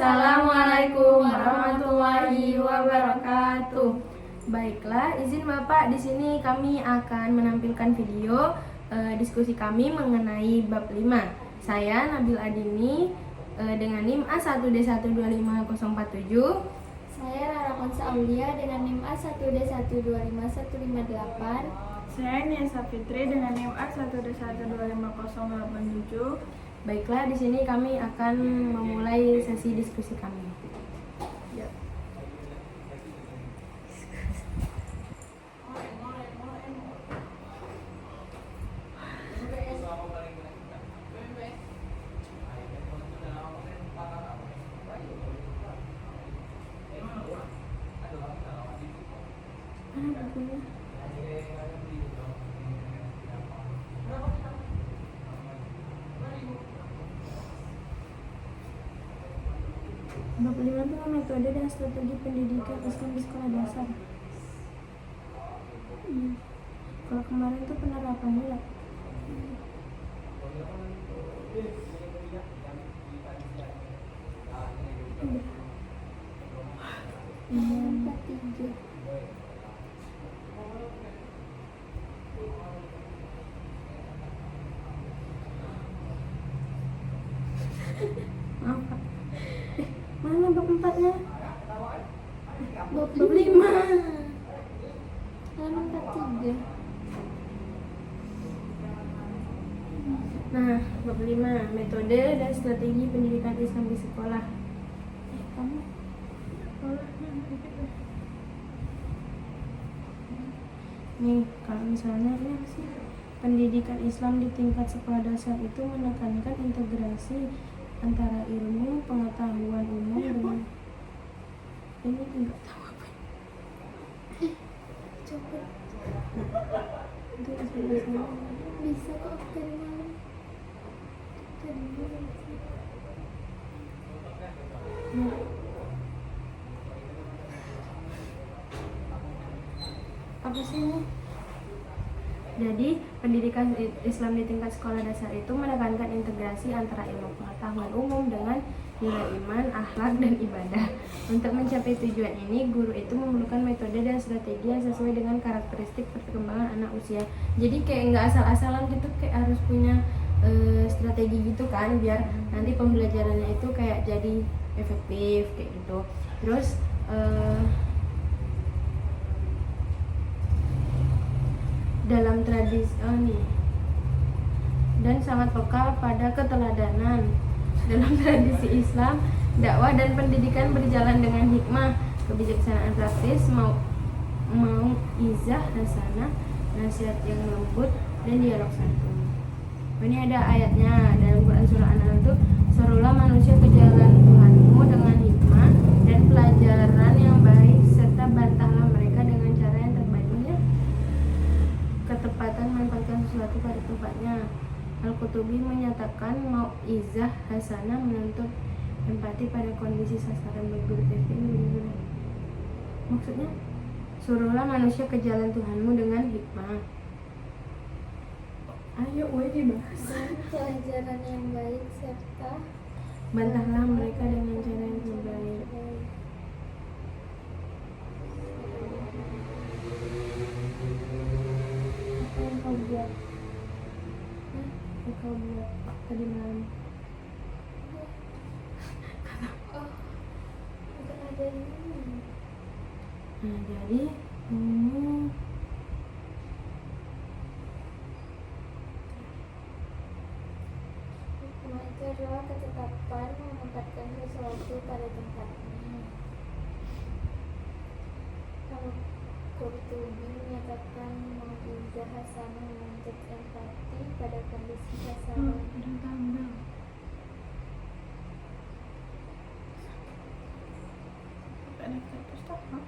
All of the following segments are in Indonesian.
Assalamualaikum warahmatullahi wabarakatuh. Baiklah, izin Bapak, di sini kami akan menampilkan video diskusi kami mengenai bab 5. Saya Nabil Adini dengan NIM A1D1250047. Saya Rara Konsa Aulia dengan NIM A1D1251158. Saya Niasa Fitri dengan NIM A1D1250087. Baiklah, di sini kami akan memulai sesi diskusi kami. Ya. Mana bukunya? Bab 5 itu metode dan strategi pendidikan Islam di sekolah dasar. Kalau kemarin itu penerapannya ya. Nomor 43. Maaf Pak. Mana bab 4-nya? Bab 5. Halaman 43. Nah, bab 5, metode dan strategi pendidikan Islam di sekolah. Kamu nih, kalau misalnya ini apa sih? Pendidikan Islam di tingkat sekolah dasar itu menekankan integrasi antara ilmu pengetahuan umum dengan ini enggak tahu apa. Coba Itu asal-asalnya. bisa kok dari malam. Dari malam. Nah. Apa sih ini? Jadi, pendidikan Islam di tingkat sekolah dasar itu menekankan integrasi antara ilmu pengetahuan umum dengan nilai iman, akhlak, dan ibadah. Untuk mencapai tujuan ini, guru itu memerlukan metode dan strategi yang sesuai dengan karakteristik perkembangan anak usia. Jadi kayak nggak asal-asalan gitu, kayak harus punya strategi gitu kan, biar nanti pembelajarannya itu kayak jadi efektif kayak gitu. Terus dalam tradisi dan sangat peka pada keteladanan. Dalam tradisi Islam, dakwah dan pendidikan berjalan dengan hikmah, kebijaksanaan praktis, mau izah hasanah, nasihat yang lembut, dan dialog santun. Ini ada ayatnya dalam Quran surah An-Nahl itu, serulah manusia ke jalan Tuhanmu dengan hikmah dan pelajaran yang baik, serta bantahlah mereka dengan cara yang terbaik. Ketepatan menempatkan sesuatu pada tempatnya. Al-Qutubi menyatakan mau'izah hasanah menuntut empati pada kondisi sasaran berguru ini. Maksudnya, suruhlah manusia ke jalan Tuhanmu dengan hikmah. Ayo, dibahas. Dan pelajaran yang baik serta Bantahlah mereka dengan cara yang terbaik. Apa yang kau buat? Yang kau buat tadi malam? oh, bukan ada ini. Nah, jadi ini Hikmah itu adalah ketetapan menempatkan sesuatu pada tempatnya. Kalau Qurtubi menyatakan mau'izah hasanah menuntut empati pada kondisi sasaran. ada tanda. Ada pustaka.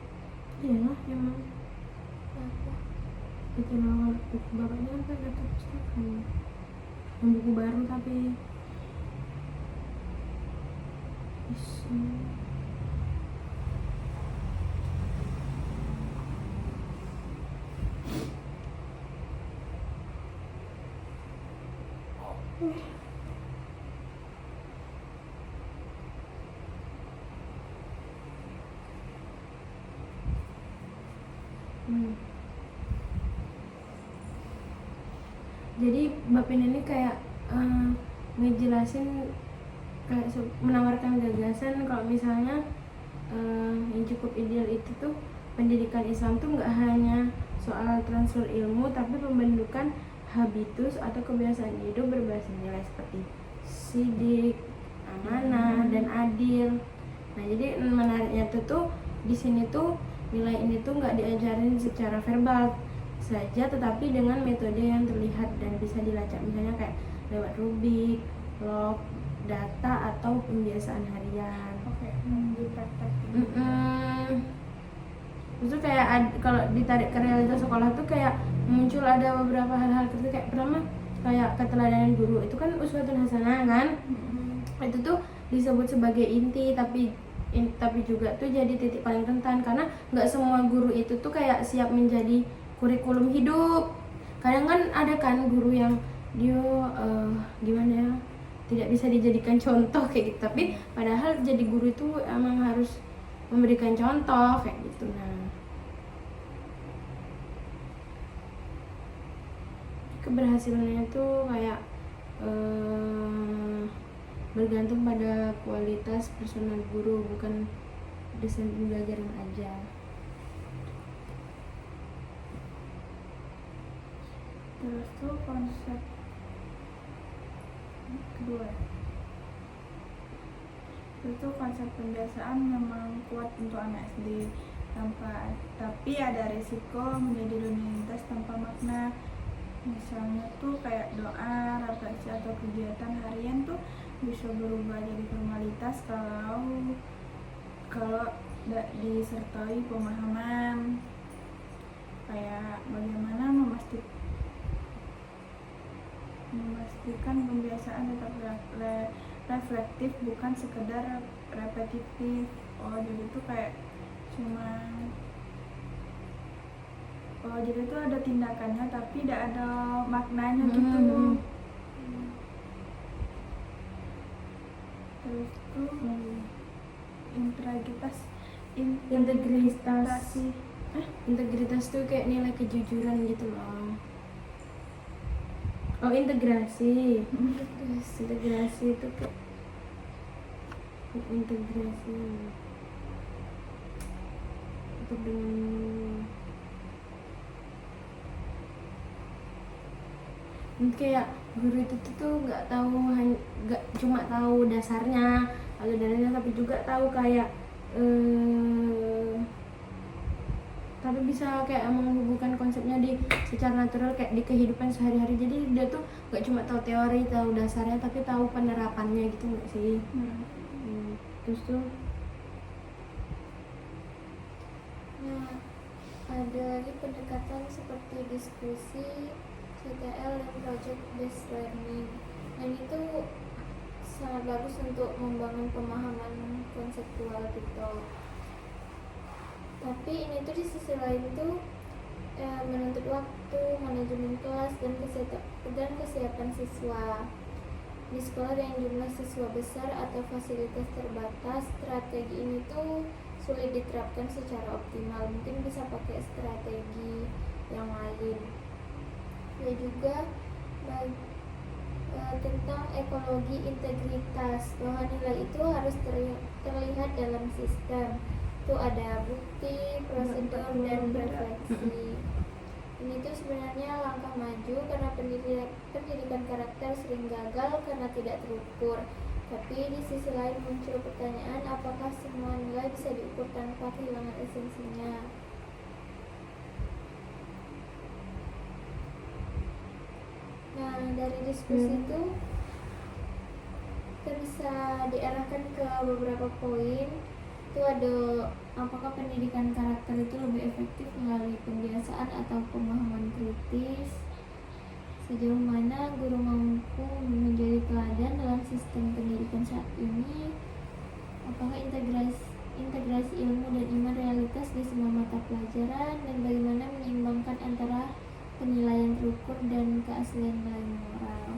Iyalah, emang Apa? itu nama buku bapaknya kan ada pustaka. Yang buku baru tapi isi. Hmm. Jadi bab ini kayak ngejelasin, kayak menawarkan gagasan kalau misalnya yang cukup ideal itu tuh pendidikan Islam tuh nggak hanya soal transfer ilmu, tapi pembentukan habitus atau kebiasaan hidup berbasis nilai seperti sidik, amanah, dan adil. Nah, jadi menariknya tuh di sini tuh nilai ini tuh nggak diajarin secara verbal saja, tetapi dengan metode yang terlihat dan bisa dilacak, misalnya kayak lewat rubik, log, data, atau pembiasaan harian. Oke, dipraktekin. Itu kayak kalau ditarik ke realitas sekolah tuh kayak muncul ada beberapa hal-hal gitu, kayak pertama kayak keteladanan guru itu kan uswatun hasanah kan. Itu tuh disebut sebagai inti, tapi juga tuh jadi titik paling rentan, karena nggak semua guru itu tuh kayak siap menjadi kurikulum hidup. Kadang kan ada kan guru yang dia gimana ya, tidak bisa dijadikan contoh kayak gitu, tapi padahal jadi guru itu emang harus memberikan contoh kayak gitu. Nah, keberhasilannya tuh kayak bergantung pada kualitas personal guru, bukan desain pembelajaran aja. Terus tuh konsep kedua, itu konsep pembiasaan memang kuat untuk anak SD, tapi ada risiko menjadi rutinitas tanpa makna. Misalnya tuh kayak doa, refleksi, atau kegiatan harian tuh bisa berubah jadi formalitas kalau tidak disertai pemahaman, kayak bagaimana memastikan pembiasaan tetap reflektif, bukan sekedar repetitif. Jadi itu kayak jadi itu ada tindakannya tapi tidak ada maknanya gitu. Terus tuh integritas tuh kayak nilai kejujuran gitu loh. Integrasi itu kayak integrasi untuk dengan kayak guru itu tuh nggak cuma tahu dasarnya atau dalilnya, tapi juga tahu kayak tapi bisa kayak menghubungkan konsepnya secara natural kayak di kehidupan sehari-hari. Jadi dia tuh nggak cuma tahu teori, tahu dasarnya, tapi tahu penerapannya gitu nggak sih? Terus tuh ada lagi pendekatan seperti diskusi, CTL, dan project based learning, dan itu sangat bagus untuk membangun pemahaman konseptual gitu. Tapi ini tuh di sisi lain tuh menuntut waktu, manajemen kelas, dan kesiapan siswa. Di sekolah yang jumlah siswa besar atau fasilitas terbatas, strategi ini tuh sulit diterapkan secara optimal. Mungkin bisa pakai strategi yang lain. Ya juga tentang ekologi integritas, bahwa nilai itu harus terlihat dalam sistem. Itu ada bukti, prosedur, dan refleksi. Ini tuh sebenarnya langkah maju karena pendidikan karakter sering gagal karena tidak terukur. Tapi di sisi lain muncul pertanyaan, apakah semua nilai bisa diukur tanpa kehilangan esensinya? Nah, dari diskusi itu kita bisa diarahkan ke beberapa poin. Itu ada apakah pendidikan karakter itu lebih efektif melalui pembiasaan atau pemahaman kritis, sejauh mana guru mampu menjadi teladan dalam sistem pendidikan saat ini, apakah integrasi ilmu dan iman realitas di semua mata pelajaran, dan bagaimana menyeimbangkan antara penilaian terukur dan keaslian nilai moral.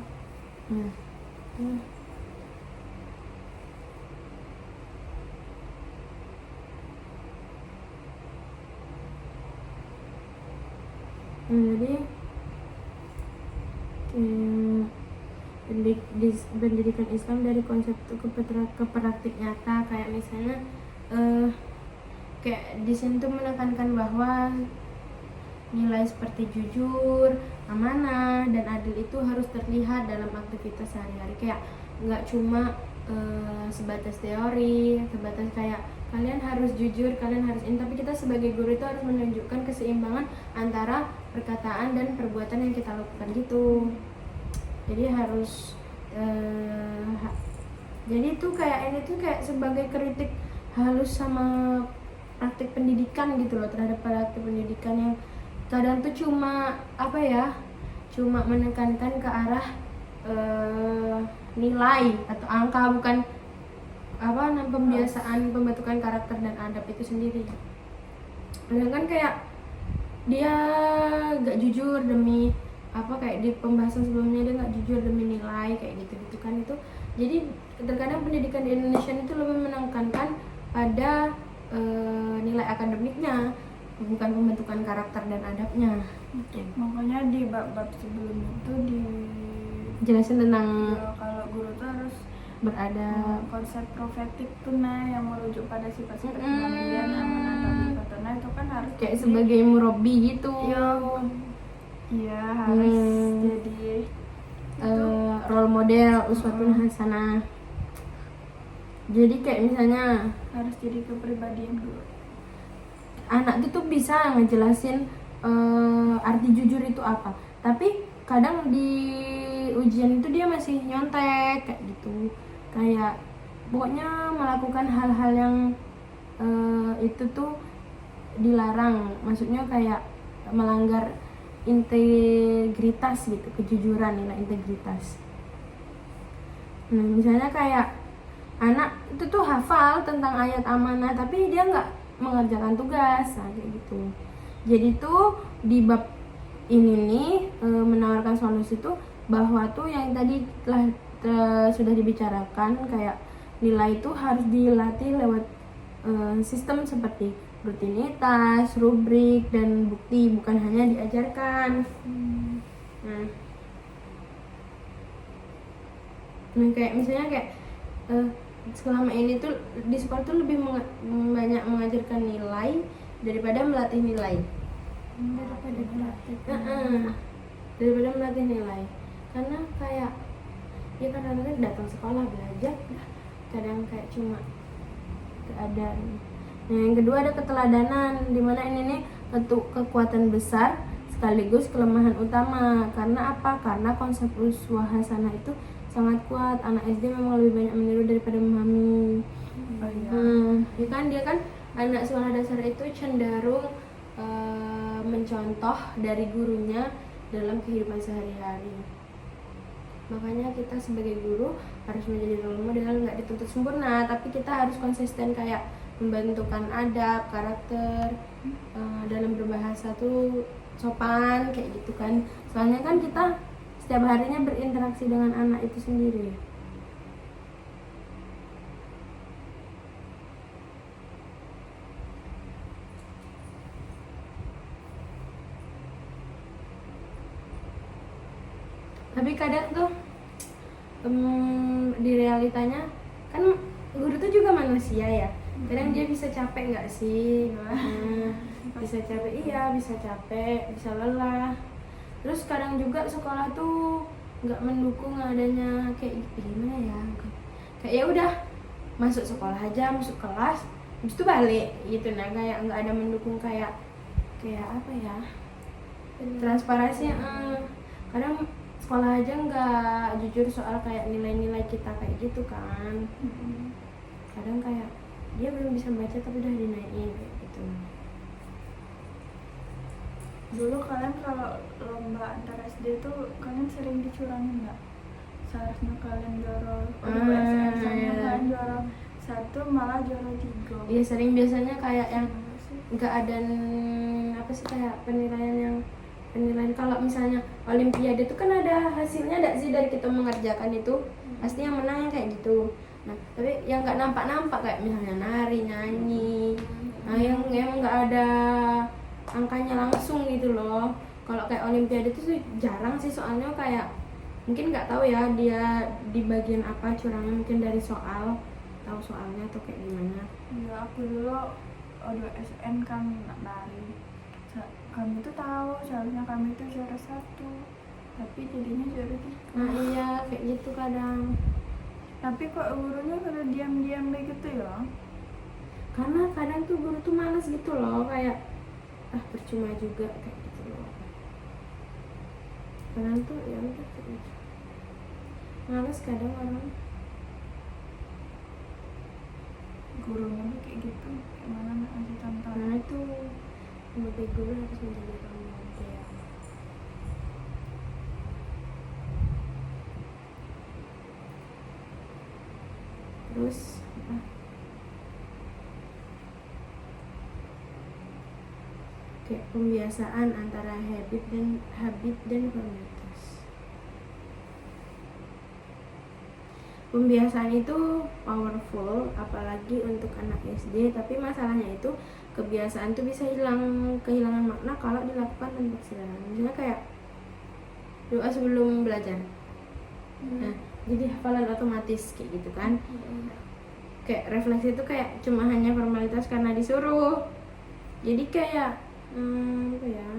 Jadi pendidikan Islam dari konsep ke praktik nyata, kayak misalnya kayak di sini tuh menekankan bahwa nilai seperti jujur, amanah, dan adil itu harus terlihat dalam aktivitas sehari-hari. Kayak nggak cuma sebatas teori, sebatas kayak kalian harus jujur, kalian harus ini, tapi kita sebagai guru itu harus menunjukkan keseimbangan antara perkataan dan perbuatan yang kita lakukan gitu. Jadi harus jadi itu kayak ini tuh kayak sebagai kritik halus sama praktik pendidikan gitu loh, terhadap praktik pendidikan yang kadang tuh cuma apa ya, cuma menekankan ke arah nilai atau angka, bukan pembiasaan pembentukan karakter dan adab itu sendiri. Sedangkan kayak dia gak jujur demi kayak di pembahasan sebelumnya, dia gak jujur demi nilai kayak gitu kan. Itu jadi terkadang pendidikan di Indonesia itu lebih menekankan pada nilai akademiknya, bukan pembentukan karakter dan adabnya. Makanya di bab-bab sebelumnya itu Jelasin tentang kalau guru tuh harus beradab, konsep profetik tunai yang merujuk pada sifat-sifat kenabian, amanah, tauhid, fatona, itu kan harus kayak sebagai murabi gitu. Iya harus jadi role model, uswatun hasanah. Jadi kayak misalnya harus jadi kepribadian guru. anak itu tuh bisa ngejelasin arti jujur itu apa, tapi kadang di ujian itu dia masih nyontek kayak gitu, kayak pokoknya melakukan hal-hal yang itu tuh dilarang, maksudnya kayak melanggar integritas gitu, kejujuran, nilai integritas. Nah misalnya kayak anak itu tuh hafal tentang ayat amanah tapi dia nggak mengerjakan tugas, kayak gitu. Jadi tuh di bab ini nih menawarkan solusi tuh bahwa tuh yang tadi sudah dibicarakan, kayak nilai itu harus dilatih lewat sistem seperti rutinitas, rubrik, dan bukti, bukan hanya diajarkan. Nah kayak misalnya kayak selama ini tuh di sekolah tuh lebih banyak mengajarkan nilai daripada melatih nilai. Daripada melatih nilai, karena kayak ya kadang-kadang datang sekolah belajar, kadang kayak cuma keadaan. Nah yang kedua ada keteladanan, dimana ini nih kekuatan besar sekaligus kelemahan utama. Karena apa? Karena konsep uswah hasanah itu sangat kuat. Anak SD memang lebih banyak meniru daripada memahami. Ya kan, dia kan anak sekolah dasar itu cenderung mencontoh dari gurunya dalam kehidupan sehari-hari. Makanya kita sebagai guru harus menjadi role model, nggak dituntut sempurna, tapi kita harus konsisten kayak membentukkan adab, karakter, dalam berbahasa tuh sopan kayak gitu kan. Soalnya kan kita setiap harinya berinteraksi dengan anak itu sendiri. Tapi kadang tuh di realitanya kan guru tuh juga manusia ya. Kadang dia bisa capek nggak sih? Bisa capek, iya bisa capek, bisa lelah. Terus kadang juga sekolah tuh nggak mendukung adanya kayak gimana ya? Kayak ya udah masuk sekolah aja, masuk kelas, habis itu balik gitu. Nah kayak nggak ada mendukung kayak apa ya? Transparansi. Kadang sekolah aja nggak jujur soal kayak nilai-nilai kita kayak gitu kan. Kadang kayak dia belum bisa baca tapi udah dinaikin kayak gitu. Dulu kalian kalau lomba antar SD tuh kalian sering dicurangin nggak? Seharusnya kalian juara kalian juara 1 malah juara 3. Iya sering, biasanya kayak yang nggak ada kayak penilaian kalau misalnya olimpiade itu kan ada hasilnya enggak sih dari kita mengerjakan itu, pasti yang menang yang kayak gitu. Nah tapi yang nggak nampak kayak misalnya nari, nyanyi, nah yang nggak ada angkanya langsung gitu loh, Kalau kayak olimpiade itu tuh jarang sih, soalnya kayak mungkin nggak tahu ya dia di bagian apa curangnya, mungkin dari soal, tahu soalnya atau kayak gimana. Ya aku dulu udah SN kan nari. Kami tuh tahu seharusnya kami tuh juara 1, tapi jadinya juara 3. Nah iya kayak gitu kadang, Tapi kok gurunya pada diam-diam kayak gitu ya? karena kadang tuh guru tuh males gitu loh, kayak percuma juga kayak gitu loh. Kadang tuh ya udah kayak gitu, males kadang orang. Gurunya tuh kayak gitu, gimana nak ngasih tantangan? Nah itu sebagai guru harus menjadi tanggung jawab. Terus kayak pembiasaan antara habit dan komunitas. Pembiasaan itu powerful, apalagi untuk anak SD, tapi masalahnya itu kebiasaan tuh bisa kehilangan makna kalau dilakukan tanpa kesadaran. Misalnya kayak doa sebelum belajar. Nah, jadi hafalan otomatis kayak gitu kan. Kayak refleksi itu kayak cuma hanya formalitas karena disuruh. Jadi kayak apa ya?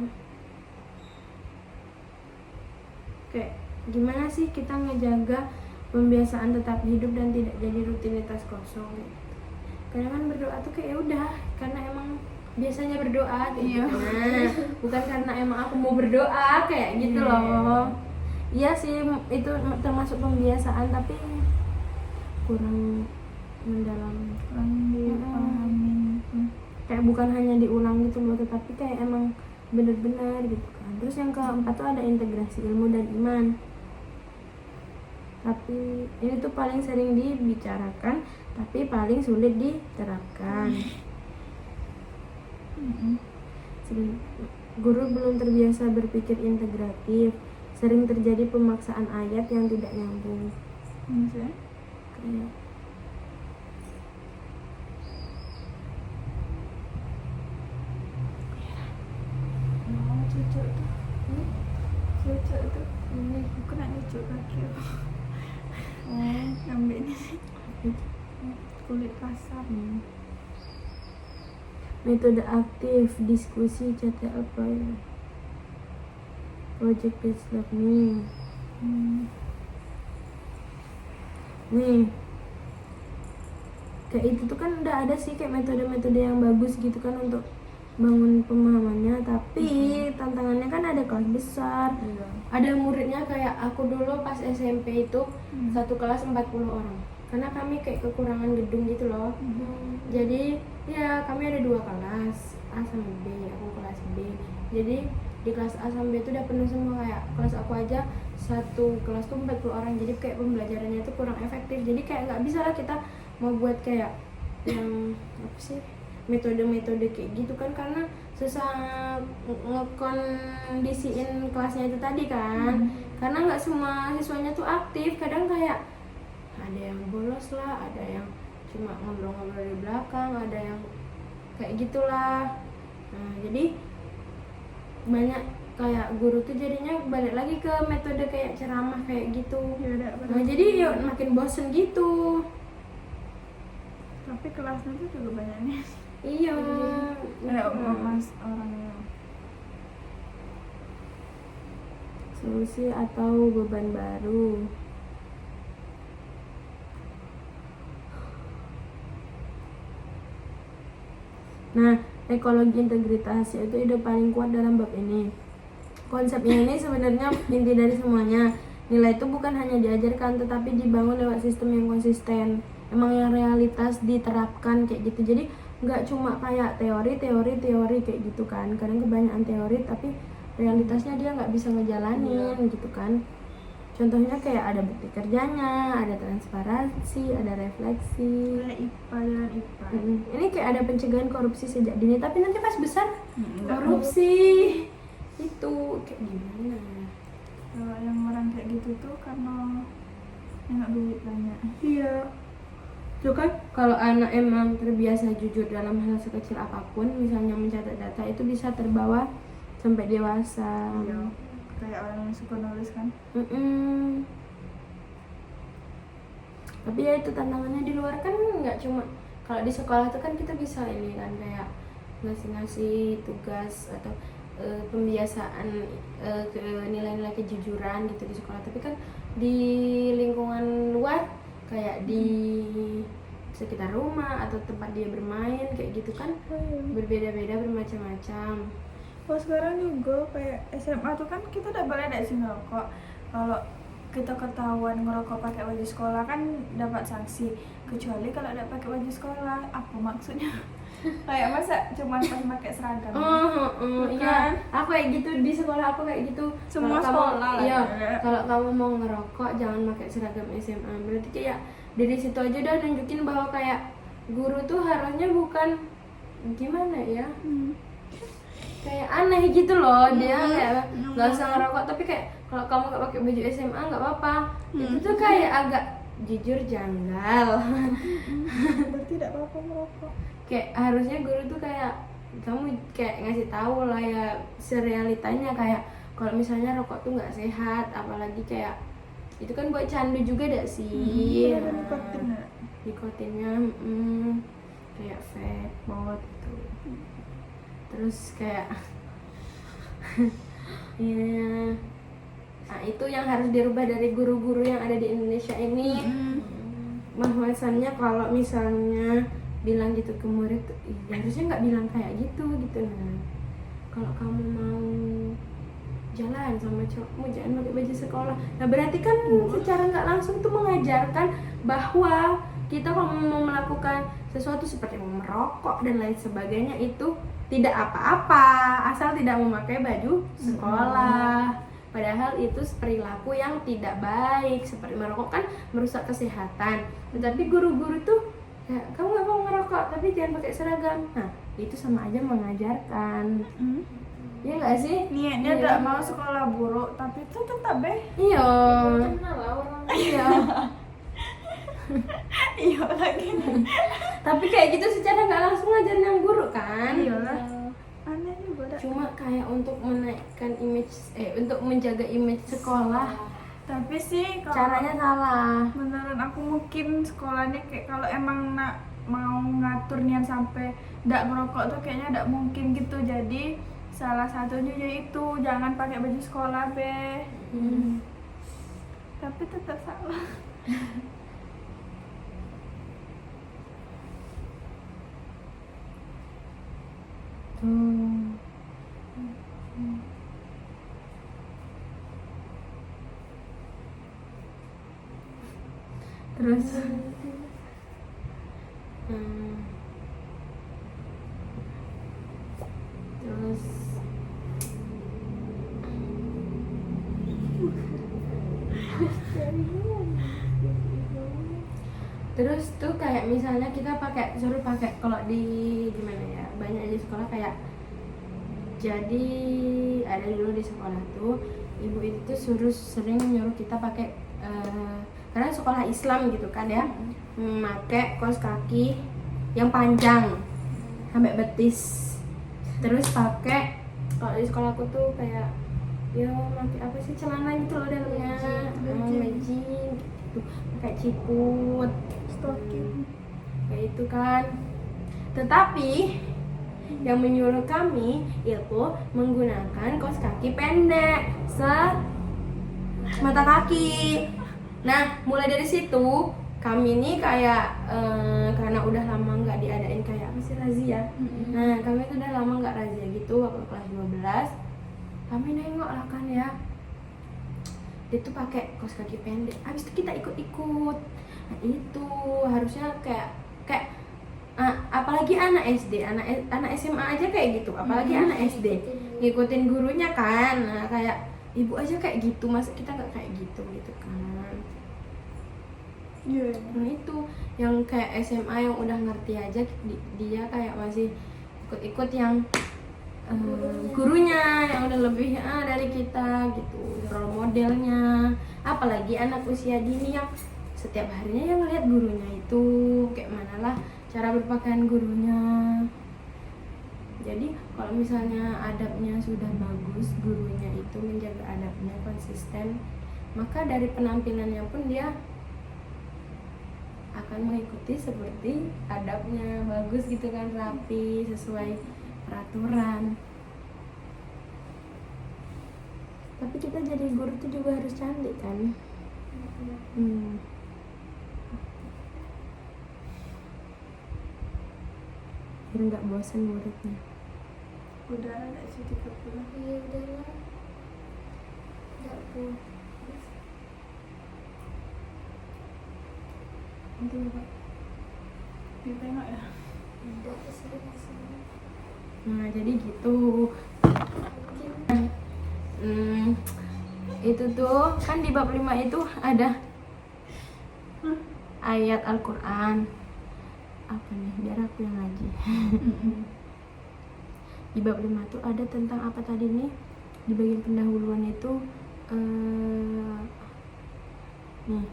Kayak gimana sih kita ngejaga pembiasaan tetap hidup dan tidak jadi rutinitas kosong gitu. Karena kan berdoa tuh kayak udah karena emang biasanya berdoa gitu. Nah, bukan karena emang aku mau berdoa kayak gitu loh. Iya sih itu termasuk pembiasaan, tapi kurang mendalam, Kurang dipahami. kayak bukan hanya diulang gitu loh, tetapi kayak emang benar-benar gitu kan. Terus yang keempat tuh ada integrasi ilmu dan iman. Tapi ini tuh paling sering dibicarakan tapi paling sulit diterapkan. Guru belum terbiasa berpikir integratif, sering terjadi pemaksaan ayat yang tidak nyambung. Maksudnya? Kayak Cucuk tuh. Cucuk tuh. Aku nak cucuk kaki aku. Ngambil ini sih. Kulit kasar. metode aktif, diskusi, CTL project based learning. Nih kayak itu tuh kan udah ada sih kayak metode-metode yang bagus gitu kan untuk bangun pemahamannya, tapi tantangannya kan ada kelas besar, ada muridnya. Kayak aku dulu pas SMP itu satu kelas 40 orang karena kami kayak kekurangan gedung gitu loh. Jadi ya kami ada 2 kelas, A sama B, aku kelas B. Jadi di kelas A sama B itu udah penuh semua, kayak kelas aku aja satu kelas tuh 40 orang, jadi kayak pembelajarannya itu kurang efektif. Jadi kayak nggak bisa lah kita mau buat kayak yang apa sih metode-metode kayak gitu kan, karena susah ngekondisiin kelasnya itu tadi kan. Karena nggak semua siswanya tuh aktif, kadang kayak ada yang bolos lah, ada yang cuma ngobrol-ngobrol di belakang, ada yang kayak gitulah. Nah jadi banyak kayak guru tuh jadinya balik lagi ke metode kayak ceramah kayak gitu. Nah jadi ya makin bosen gitu. Tapi kelasnya tuh juga banyaknya. Iya. Mas orangnya. Solusi atau beban baru. Nah, ekologi integritas itu ide paling kuat dalam bab ini. Konsepnya ini sebenarnya inti dari semuanya. Nilai itu bukan hanya diajarkan tetapi dibangun lewat sistem yang konsisten. Emang yang realitas diterapkan kayak gitu. Jadi nggak cuma kayak teori kayak gitu kan. Kadang kebanyakan teori tapi realitasnya dia nggak bisa ngejalanin gitu kan. Contohnya kayak ada bukti kerjanya, ada transparansi, ada refleksi. Kayak IPA dan IPA. Ini kayak ada pencegahan korupsi sejak dini, tapi nanti pas besar korupsi itu kayak gimana? Kalau yang orang kayak gitu tuh karena enak duit banyak. Iya. Itu kan kalau anak emang terbiasa jujur dalam hal sekecil apapun, misalnya mencatat data, itu bisa terbawa sampai dewasa. Iya, kayak orang yang suka nulis kan. Tapi ya itu tantangannya di luar kan nggak cuma kalau di sekolah tuh kan kita bisa ini kan kayak ngasih tugas atau pembiasaan ke nilai-nilai kejujuran gitu di sekolah. Tapi kan di lingkungan luar kayak di sekitar rumah atau tempat dia bermain kayak gitu kan berbeda-beda, bermacam-macam. Oh sekarang juga kayak SMA tuh kan kita udah boleh ada sih ngerokok. Kalau kita ketahuan ngerokok pakai baju sekolah kan dapat sanksi. Kecuali kalau tidak pakai baju sekolah, apa maksudnya? Kayak masa cuma pas pakai seragam? Iya, aku kayak gitu di sekolah aku kayak gitu. Semua Kalau sekolah lah. iya, kalau kamu mau ngerokok jangan pakai seragam SMA. Berarti kayak dari situ aja udah nunjukin bahwa kayak guru tuh harusnya bukan gimana ya? Kayak aneh gitu loh, dia kayak nggak usah ngerokok tapi kayak kalau kamu nggak pakai baju SMA nggak apa-apa. Itu tuh kayak agak jujur janggal. Berarti tidak apa-apa merokok. Kayak harusnya guru tuh kayak kamu kayak ngasih tahu lah ya serealitanya kayak kalau misalnya rokok tuh nggak sehat, apalagi kayak itu kan buat candu juga dak sih. Ada nikotin ya? Nikotinnya kayak vape pot gitu. Terus kayak ya nah itu yang harus dirubah dari guru-guru yang ada di Indonesia ini. Bahwasannya kalau misalnya bilang gitu ke murid ya harusnya nggak bilang kayak gitu nah kalau kamu mau jalan sama cowokmu jangan pakai baju sekolah. Nah berarti kan secara nggak langsung tuh mengajarkan bahwa kita kalau mau melakukan sesuatu seperti merokok dan lain sebagainya itu tidak apa-apa asal tidak memakai baju sekolah. Padahal itu perilaku yang tidak baik, seperti merokok kan merusak kesehatan. Tetapi guru-guru tuh ya, kamu nggak mau ngerokok tapi jangan pakai seragam. Nah itu sama aja mengajarkan. Iya nggak sih? Niatnya tidak mau sekolah buruk tapi itu tetap Iya. Kenal lah orang. Iya. iya lagi. Tapi kayak gitu secara nggak langsung ngajarin yang buruk kan? Iyalah. Aneh juga dah. Cuma kayak untuk menaikkan image, untuk menjaga image sekolah. Tapi sih kalau Caranya salah. menurut aku mungkin sekolahnya kayak kalau emang nak mau ngatur niat sampai ndak merokok tuh kayaknya ndak mungkin gitu. Jadi salah satunya yaitu jangan pakai baju sekolah tapi tetap salah. Terus terus tuh kayak misalnya kita suruh pakai kalau di gimana ya banyak di sekolah kayak jadi ada dulu di sekolah tuh ibu itu tuh sering nyuruh kita pakai karena sekolah Islam gitu kan ya memakai kaos kaki yang panjang sampai betis. Terus pakai kalau di sekolahku tuh kayak pakai apa sih celana gitu loh dalamnya legging gitu, pakai ciput Stocking. kayak itu kan. Tetapi yang menyuruh kami itu menggunakan kaos kaki pendek mata kaki. Nah mulai dari situ kami nih kayak karena udah lama nggak diadain kayak apa sih razia. Nah kami tuh udah lama nggak razia gitu waktu kelas 12 kami nengok lah kan ya dia tuh pakai kaos kaki pendek. Habis itu kita ikut-ikut. Nah itu harusnya kayak apalagi anak SD, anak SMA aja kayak gitu, apalagi anak SD ngikutin gurunya kan. Nah kayak ibu aja kayak gitu, masa kita nggak kayak gitu kan. Nah itu yang kayak SMA yang udah ngerti aja dia kayak masih ikut-ikut yang gurunya yang udah lebih dari kita gitu, role modelnya. Apalagi anak usia dini yang setiap harinya yang ngeliat gurunya itu kayak mana lah cara berpakaian gurunya. Jadi kalau misalnya adabnya sudah bagus, gurunya itu menjaga adabnya konsisten, maka dari penampilannya pun dia akan mengikuti seperti adabnya bagus gitu kan, rapi, sesuai peraturan. Tapi kita jadi guru tuh juga harus cantik kan. Biar nggak bosan muridnya. Udara nggak sih 30? Iya udahlah, nggak puas. Nanti Bapak. Ditengok ya. Nggak kesini kesini. Nah jadi gitu. Itu tuh kan di bab 5 itu ada ayat Al-Quran. Apa nih, biar aku yang ngaji. Di bab 5 tuh ada tentang apa tadi nih, di bagian pendahuluan itu nih,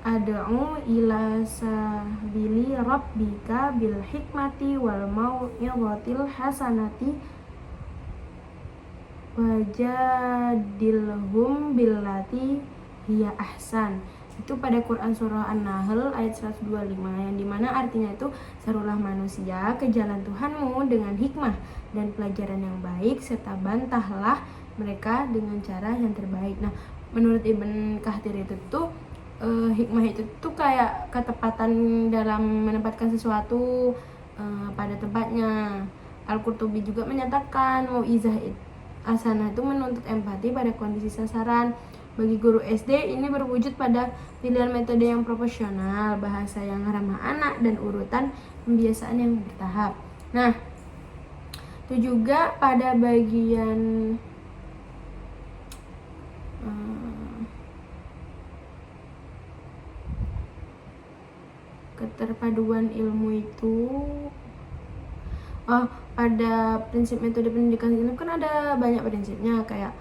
ad'u ila sabili rabbika bil hikmati wal mau'izatil hasanati wajadilhum billati hiya ahsan. Itu pada Quran surah An-Nahl ayat 125, yang dimana artinya itu, serulah manusia ke jalan Tuhanmu dengan hikmah dan pelajaran yang baik, serta bantahlah mereka dengan cara yang terbaik. Nah, menurut Ibn Kathir itu tuh hikmah itu tuh kayak ketepatan dalam menempatkan sesuatu pada tempatnya. Al-Qurtubi juga menyatakan mau'izah hasanah itu menuntut empati pada kondisi sasaran. Bagi guru SD ini berwujud pada pilihan metode yang proporsional, bahasa yang ramah anak, dan urutan pembiasaan yang bertahap. Nah, itu juga pada bagian keterpaduan ilmu itu, pada prinsip metode pendidikan ini kan ada banyak prinsipnya, kayak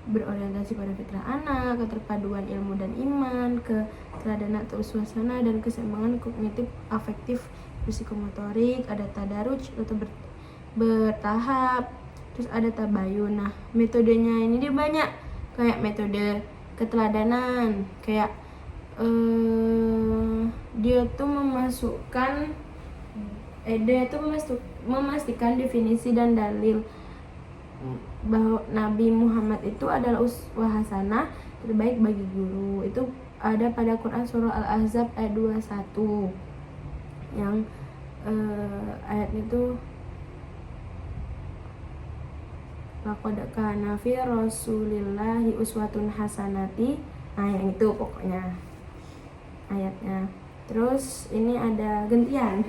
berorientasi pada fitrah anak, keterpaduan ilmu dan iman, keteladanan atau suasana, dan keseimbangan kognitif, afektif, psikomotorik, ada tadarruj atau bertahap, terus ada tabayun. Nah, metodenya ini dia banyak, kayak metode keteladanan, kayak dia tuh memastikan definisi dan dalil bahwa Nabi Muhammad itu adalah uswah hasanah terbaik bagi guru. Itu ada pada Quran surah Al-Ahzab ayat 21, yang ayat itu laqad kana fi rasulillahi uswatun hasanati. Nah, yang itu pokoknya ayatnya. Terus ini ada gentian.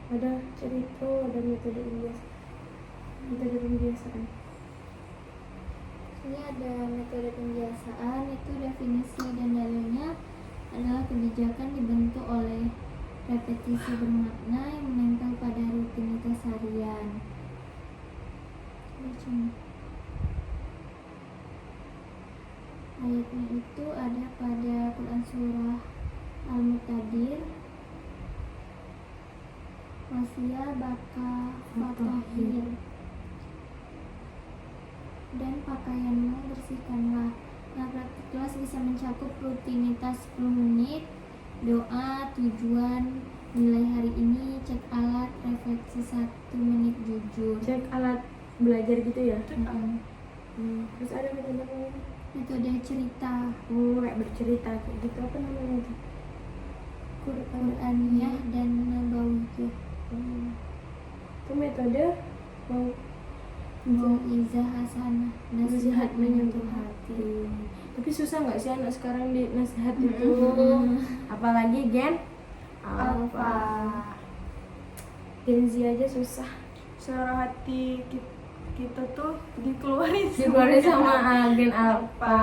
Ada cerita, ada metode pembiasaan. Ini ada metode pembiasaan, itu definisi dan dalilnya adalah kebijakan dibentuk oleh repetisi bermakna yang menempel pada rutinitas harian. Ayatnya itu ada pada Quran surah Al-Muqtadir, Wasiyah baka fatahir, dan pakaianmu bersihkanlah. Nah, praktik kelas bisa mencakup rutinitas 10 menit, doa, tujuan, nilai hari ini, cek alat, refleksi 1 menit jujur. Cek alat belajar gitu ya. Mm-mm. Terus ada metode apa lagi? Metode cerita, Kayak bercerita kayak gitu, apa namanya itu? Qur'aniyah dan Nabawiyah. Itu metode Mau'izah hasanah, nasihat menyentuh hati. Tapi susah nggak sih anak sekarang di nasihat itu? Apalagi Gen Alpha. Gen Z aja susah. Suara hati kita tuh dikeluarin sama Gen Alpha.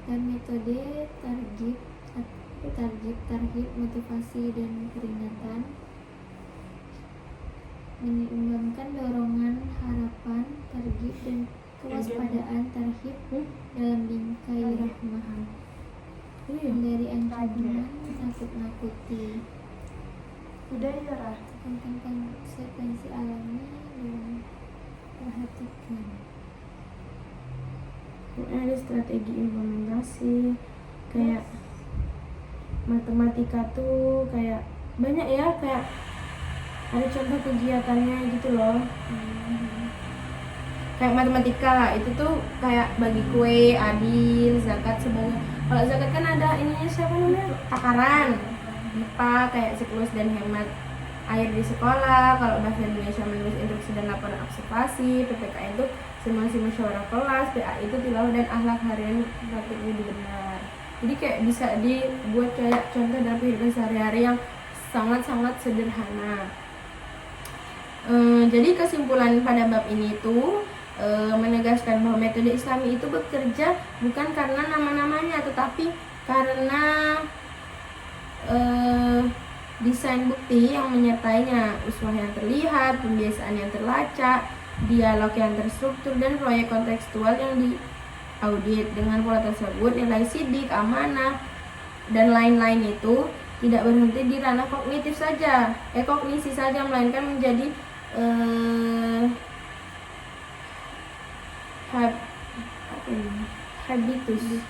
Dan metode targib, motivasi dan peringatan, menyeimbangkan dorongan, harapan, targib dan kewaspadaan, tarhib dalam bingkai rahmah, dari ancaman, nakut-nakuti, Udah ya Rah. tentang konsekuensi alami dan perhatikan. Pokoknya ada strategi implementasi, kayak matematika tuh kayak banyak ya, kayak ada contoh kegiatannya gitu loh. Kayak matematika itu tuh kayak bagi kue, adil, zakat sebagai, kalau zakat kan ada ininya siapa namanya, takaran. IPA kayak siklus dan hemat air di sekolah. Kalau bahasa Indonesia menulis instruksi dan laporan observasi. PPKN itu simulasi musyawarah kelas. PA itu tilawah dan akhlak harian praktik budi benar. Jadi kayak bisa dibuat kayak contoh dalam kehidupan sehari-hari yang sangat-sangat sederhana. Jadi kesimpulan pada bab ini tuh menegaskan bahwa metode Islami itu bekerja bukan karena nama-namanya, tetapi karena desain bukti yang menyertainya, uswah yang terlihat, pembiasaan yang terlacak, dialog yang terstruktur, dan proyek kontekstual yang diaudit. Dengan pola tersebut, nilai sidik, amanah, dan lain-lain itu tidak berhenti di ranah kognitif saja, kognisi saja, melainkan menjadi habitus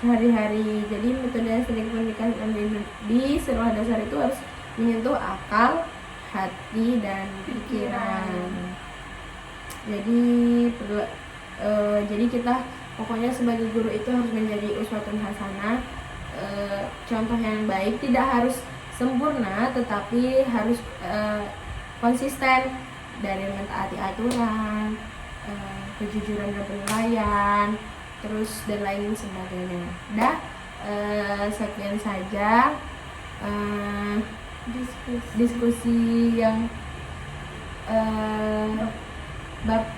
sehari-hari. Jadi metode strategi pendidikan di sekolah dasar itu harus menyentuh akal, hati, dan pikiran. Jadi kita pokoknya sebagai guru itu harus menjadi uswatun hasanah, contoh yang baik. Tidak harus sempurna, tetapi harus konsisten dari mentaati aturan, kejujuran dan penilaian, terus dan lain sebagainya. Sekian saja diskusi yang bab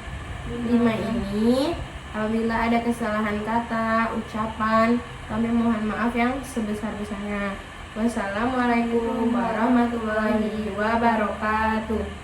5 ini. Apabila ada kesalahan kata, ucapan, kami mohon maaf yang sebesar-besarnya. Wassalamualaikum warahmatullahi wabarakatuh.